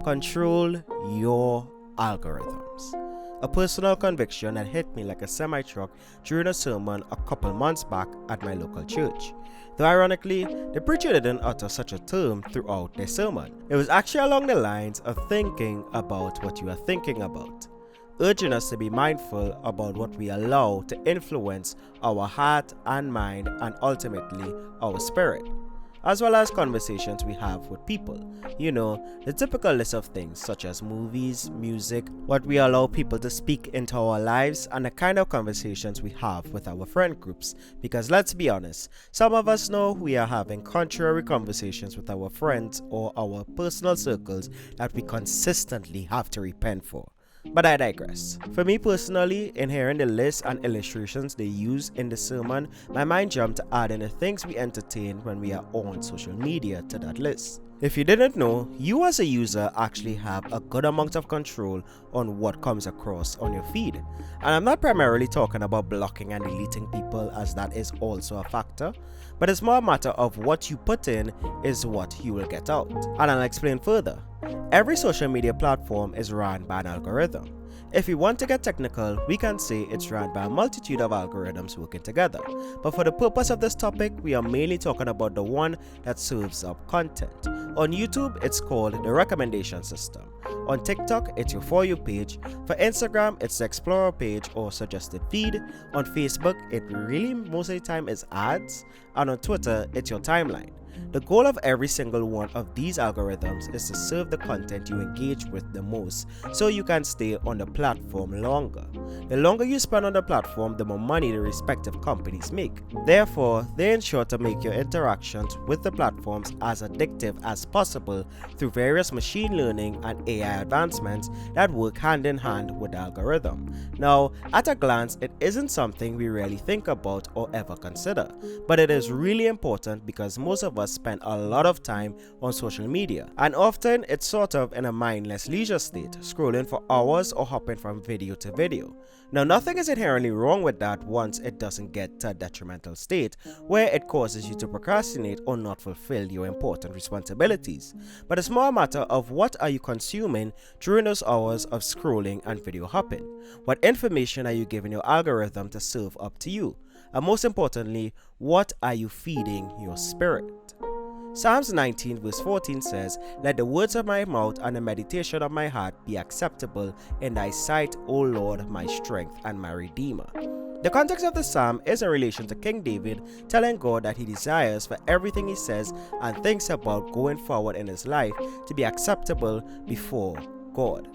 Control your algorithms. A personal conviction that hit me like a semi-truck during a sermon a couple months back at my local church. Though ironically, the preacher didn't utter such a term throughout their sermon. It was actually along the lines of thinking about what you are thinking about, urging us to be mindful about what we allow to influence our heart and mind and ultimately our spirit, as well as conversations we have with people. You know, the typical list of things such as movies, music, what we allow people to speak into our lives, and the kind of conversations we have with our friend groups. Because let's be honest, some of us know we are having contrary conversations with our friends or our personal circles that we consistently have to repent for. But I digress. For me personally, in hearing the lists and illustrations they use in the sermon, my mind jumped to add in the things we entertain when we are on social media to that list. If you didn't know, you as a user actually have a good amount of control on what comes across on your feed. And I'm not primarily talking about blocking and deleting people, as that is also a factor, but it's more a matter of what you put in is what you will get out. And I'll explain further. Every social media platform is run by an algorithm. If we want to get technical, we can say it's run by a multitude of algorithms working together. But for the purpose of this topic, we are mainly talking about the one that serves up content. On YouTube, it's called the recommendation system. On TikTok, it's your For You page. For Instagram, it's the Explorer page or suggested feed. On Facebook, it really most of the time is ads. And on Twitter, it's your timeline. The goal of every single one of these algorithms is to serve the content you engage with the most so you can stay on the platform longer. The longer you spend on the platform, the more money the respective companies make. Therefore, they ensure to make your interactions with the platforms as addictive as possible through various machine learning and AI advancements that work hand in hand with the algorithm. Now, at a glance, it isn't something we really think about or ever consider, but it is really important because most of us spend a lot of time on social media, and often it's sort of in a mindless leisure state, scrolling for hours or hopping from video to video. Now, nothing is inherently wrong with that once it doesn't get to a detrimental state where it causes you to procrastinate or not fulfill your important responsibilities, but it's more a matter of what are you consuming during those hours of scrolling and video hopping. What information are you giving your algorithm to serve up to you? And most importantly, what are you feeding your spirit? Psalms 19 verse 14 says, "Let the words of my mouth and the meditation of my heart be acceptable in thy sight, O Lord, my strength and my redeemer." The context of the psalm is in relation to King David telling God that he desires for everything he says and thinks about going forward in his life to be acceptable before God.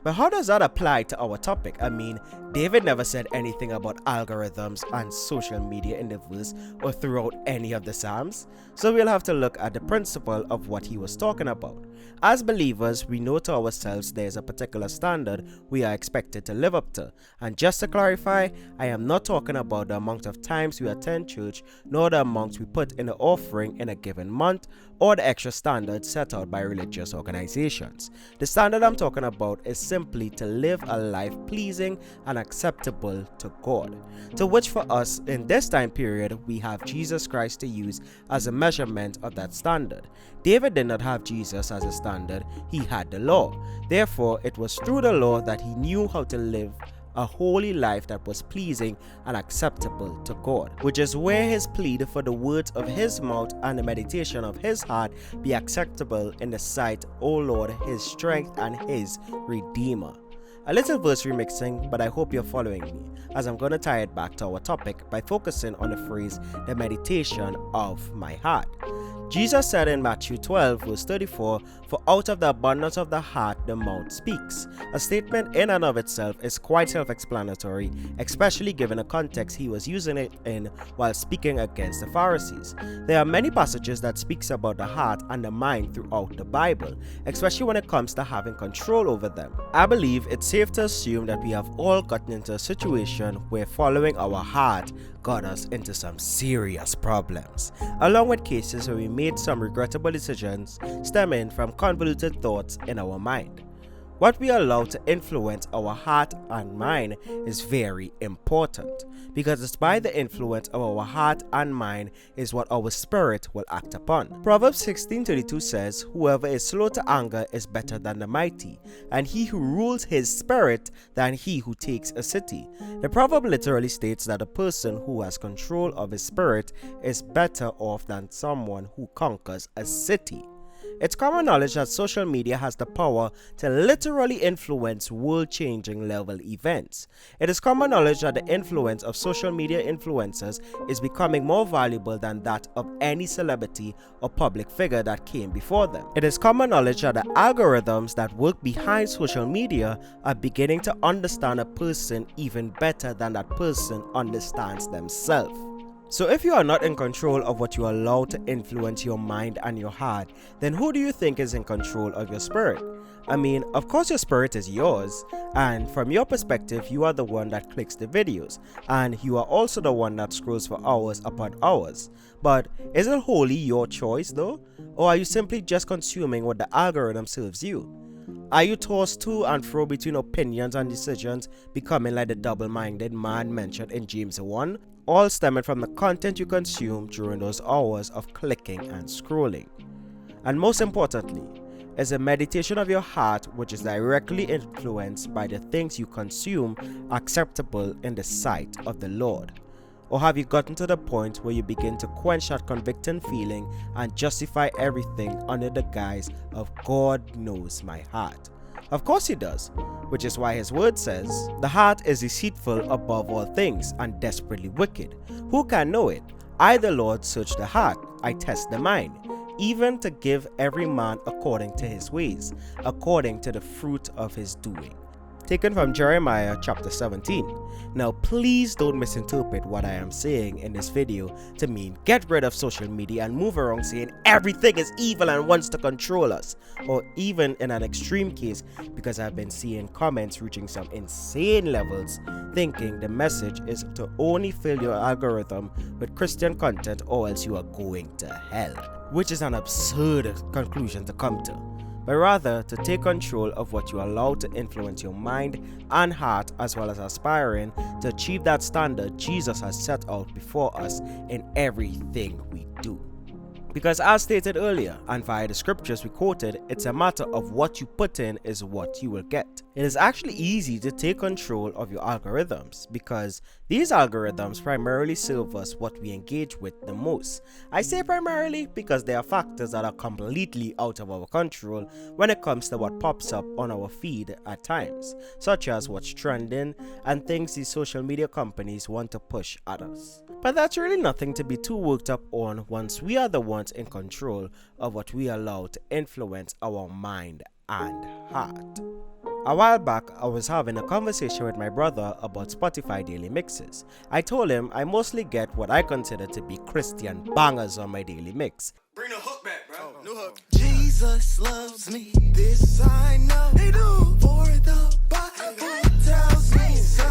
But how does that apply to our topic? I mean, David never said anything about algorithms and social media in the verse or throughout any of the Psalms, so we'll have to look at the principle of what he was talking about. As believers, we know to ourselves there is a particular standard we are expected to live up to. And just to clarify, I am not talking about the amount of times we attend church, nor the amount we put in the offering in a given month, or the extra standards set out by religious organizations. The standard I'm talking about is simply to live a life pleasing and acceptable to God, to which for us in this time period we have Jesus Christ to use as a measurement of that standard. David did not have Jesus as a standard, he had the law. Therefore, it was through the law that he knew how to live a holy life that was pleasing and acceptable to God, which is where his plea for the words of his mouth and the meditation of his heart be acceptable in the sight, O Lord, his strength and his redeemer. A little verse remixing, but I hope you're following me, as I'm going to tie it back to our topic by focusing on the phrase, the meditation of my heart. Jesus said in Matthew 12 verse 34, "For out of the abundance of the heart the mouth speaks." A statement in and of itself is quite self-explanatory, especially given the context he was using it in while speaking against the Pharisees. There are many passages that speaks about the heart and the mind throughout the Bible, especially when it comes to having control over them. I believe it's safe to assume that we have all gotten into a situation where following our heart got us into some serious problems, along with cases where we made some regrettable decisions stemming from convoluted thoughts in our mind. What we allow to influence our heart and mind is very important, because it's by the influence of our heart and mind is what our spirit will act upon. Proverbs 16:32 says, "Whoever is slow to anger is better than the mighty, and he who rules his spirit than he who takes a city." The proverb literally states that a person who has control of his spirit is better off than someone who conquers a city. It's common knowledge that social media has the power to literally influence world-changing level events. It is common knowledge that the influence of social media influencers is becoming more valuable than that of any celebrity or public figure that came before them. It is common knowledge that the algorithms that work behind social media are beginning to understand a person even better than that person understands themselves. So if you are not in control of what you allow to influence your mind and your heart, then who do you think is in control of your spirit? I mean, of course your spirit is yours, and from your perspective, you are the one that clicks the videos, and you are also the one that scrolls for hours upon hours. But is it wholly your choice though? Or are you simply just consuming what the algorithm serves you? Are you tossed to and fro between opinions and decisions, becoming like the double-minded man mentioned in James 1? All stemming from the content you consume during those hours of clicking and scrolling. And most importantly, is a meditation of your heart which is directly influenced by the things you consume acceptable in the sight of the Lord? Or have you gotten to the point where you begin to quench that convicting feeling and justify everything under the guise of God knows my heart? Of course he does, which is why his word says, "The heart is deceitful above all things and desperately wicked. Who can know it? I the Lord search the heart, I test the mind, even to give every man according to his ways, according to the fruit of his doing." Taken from Jeremiah chapter 17. Now please don't misinterpret what I am saying in this video to mean get rid of social media and move around saying everything is evil and wants to control us, or even in an extreme case, because I've been seeing comments reaching some insane levels thinking the message is to only fill your algorithm with Christian content or else you are going to hell, which is an absurd conclusion to come to. But rather to take control of what you allow to influence your mind and heart, as well as aspiring to achieve that standard Jesus has set out before us in everything we do. Because as stated earlier, and via the scriptures we quoted, it's a matter of what you put in is what you will get. It is actually easy to take control of your algorithms, because these algorithms primarily serve us what we engage with the most. I say primarily because there are factors that are completely out of our control when it comes to what pops up on our feed at times, such as what's trending and things these social media companies want to push at us. But that's really nothing to be too worked up on once we are the ones in control of what we allow to influence our mind and heart. A while back, I was having a conversation with my brother about Spotify daily mixes. I told him I mostly get what I consider to be Christian bangers on my daily mix. Bring the hook back, bro. New hook. Jesus loves me, this I know. He do, for the Bible tells me so.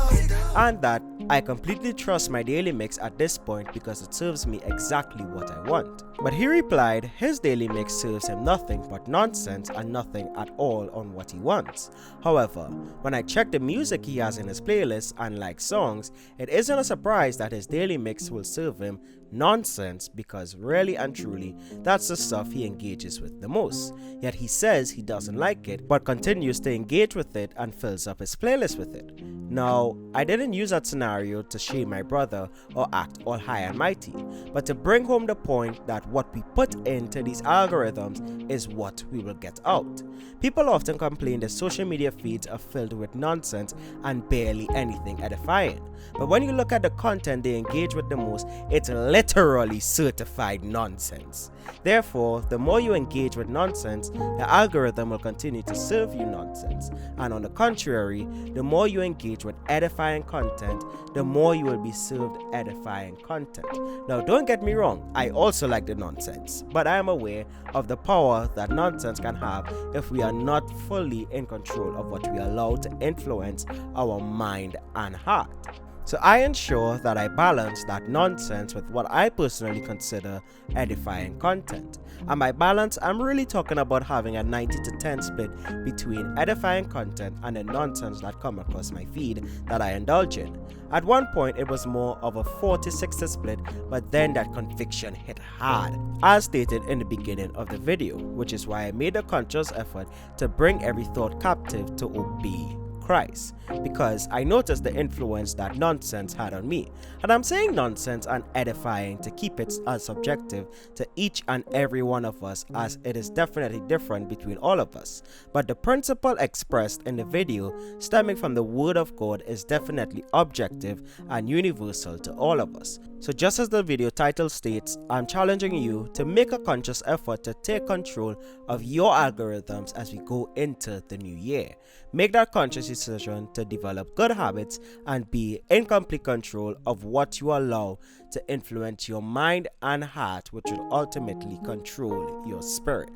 And that I completely trust my daily mix at this point because it serves me exactly what I want. But he replied his daily mix serves him nothing but nonsense and nothing at all on what he wants. However, when I check the music he has in his playlist and like songs, it isn't a surprise that his daily mix will serve him nonsense, because really and truly that's the stuff he engages with the most. Yet he says he doesn't like it but continues to engage with it and fills up his playlist with it. Now, I didn't use that scenario to shame my brother or act all high and mighty, but to bring home the point that what we put into these algorithms is what we will get out. People often complain that social media feeds are filled with nonsense and barely anything edifying. But when you look at the content they engage with the most, it's literally certified nonsense. Therefore, the more you engage with nonsense, the algorithm will continue to serve you nonsense. And on the contrary, the more you engage with edifying content, the more you will be served edifying content. Now, don't get me wrong, I also like the nonsense, but I am aware of the power that nonsense can have if we are not fully in control of what we allow to influence our mind and heart. So I ensure that I balance that nonsense with what I personally consider edifying content. And by balance, I'm really talking about having a 90 to 10 split between edifying content and the nonsense that come across my feed that I indulge in. At one point, it was more of a 40-60 split, but then that conviction hit hard, as stated in the beginning of the video, which is why I made a conscious effort to bring every thought captive to obey Christ, because I noticed the influence that nonsense had on me. And I'm saying nonsense and edifying to keep it as subjective to each and every one of us, as it is definitely different between all of us. But the principle expressed in the video stemming from the Word of God is definitely objective and universal to all of us. So just as the video title states, I'm challenging you to make a conscious effort to take control of your algorithms as we go into the new year. Make that conscious decision to develop good habits and be in complete control of what you allow to influence your mind and heart, which will ultimately control your spirit.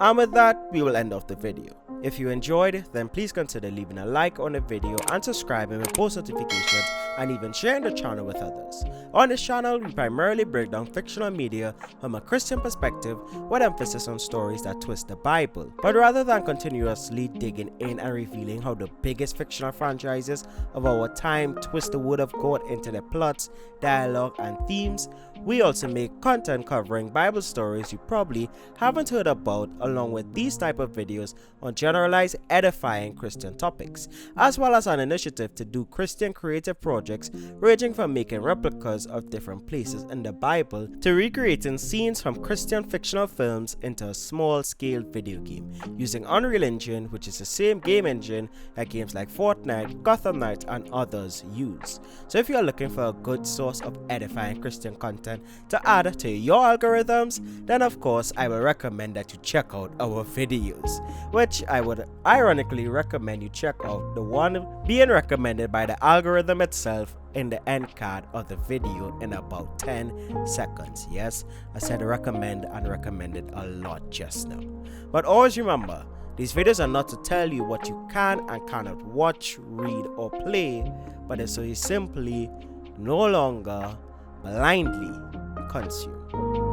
And with that, we will end off the video. If you enjoyed, then please consider leaving a like on the video and subscribing with post notifications, and even sharing the channel with others. On this channel, we primarily break down fictional media from a Christian perspective with emphasis on stories that twist the Bible. But rather than continuously digging in and revealing how the biggest fictional franchises of our time twist the Word of God into their plots, dialogue, and themes, we also make content covering Bible stories you probably haven't heard about, along with these type of videos on generalized edifying Christian topics, as well as an initiative to do Christian creative projects ranging from making replicas of different places in the Bible to recreating scenes from Christian fictional films into a small-scale video game using Unreal Engine, which is the same game engine that games like Fortnite, Gotham Knights, and others use. So if you are looking for a good source of edifying Christian content to add to your algorithms, then of course I will recommend that you check out our videos, which I would ironically recommend you check out the one being recommended by the algorithm itself in the end card of the video in about 10 seconds. Yes, I said recommend and recommended a lot just now. But always remember, these videos are not to tell you what you can and cannot watch, read, or play, but it's so you simply no longer blindly consume.